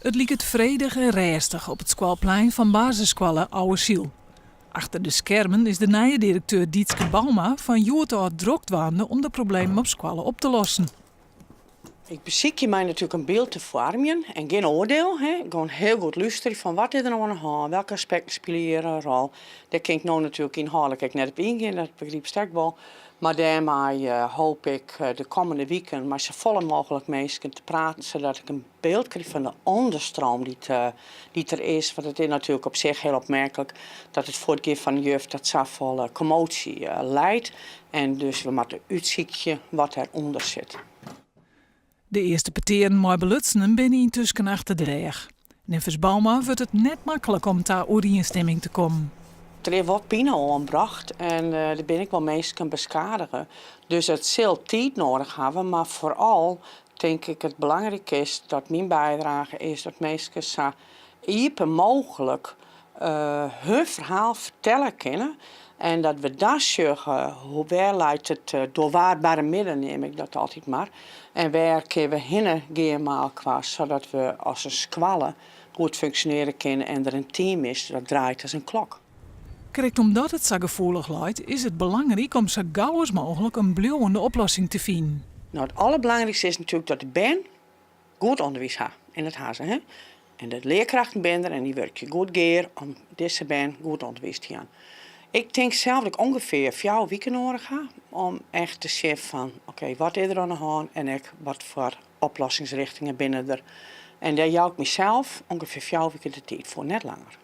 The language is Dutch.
Het liep vredig en rustig op het schoolplein van basisschool Oude Ziel. Achter de schermen is de nieuwe directeur Dietske Bauma van Joertoord drokdwaande om de problemen op scholen op te lossen. Ik beziek je mij natuurlijk een beeld te vormen en geen oordeel. Hè. Gewoon heel goed luisteren van wat is er nou aan de hand, welke aspecten spelen hier een rol. Daar kan ik nou natuurlijk inhoudelijk net op ingaan, dat begrijp ik wel. Maar daarmee hoop ik de komende weken met zo volle mogelijk mensen te praten, zodat ik een beeld krijg van de onderstroom die er is. Want het is natuurlijk op zich heel opmerkelijk dat het voortgaan van de jeugd dat zoveel commotie leidt. En dus we moeten uitzoeken wat eronder zit. De eerste partijen mooi belutsenen binnen intussen achter de reg. Neffens Bauma wordt het net makkelijk om daar overeenstemming te komen. Er is wat pijn aangebracht en daar ben ik wel mensen beschadigen. Dus het zal tijd nodig hebben, maar vooral denk ik het belangrijk is dat mijn bijdrage is dat mensen zo open mogelijk hun verhaal vertellen kunnen. En dat we dat zeggen, hoe waar leidt het doorwaardbare midden, neem ik dat altijd maar. En waar kunnen we heen gaan qua, zodat we als een squalle goed functioneren kunnen en er een team is dat draait als een klok. Correct, omdat het zo gevoelig lijkt, is het belangrijk om zo gauw als mogelijk een blijvende oplossing te vinden. Nou, het allerbelangrijkste is natuurlijk dat de band goed onderwijs heeft in het hazen. Hè? En de leerkrachten zijn er en die werken goed gear om deze band goed onderwijs te gaan. Ik denk zelf dat ik ongeveer 4 weken nodig heb om echt te zien van oké, wat is er aan de hand en wat voor oplossingsrichtingen binnen er. En daar jou ik mezelf ongeveer 4 weken de tijd voor, net langer.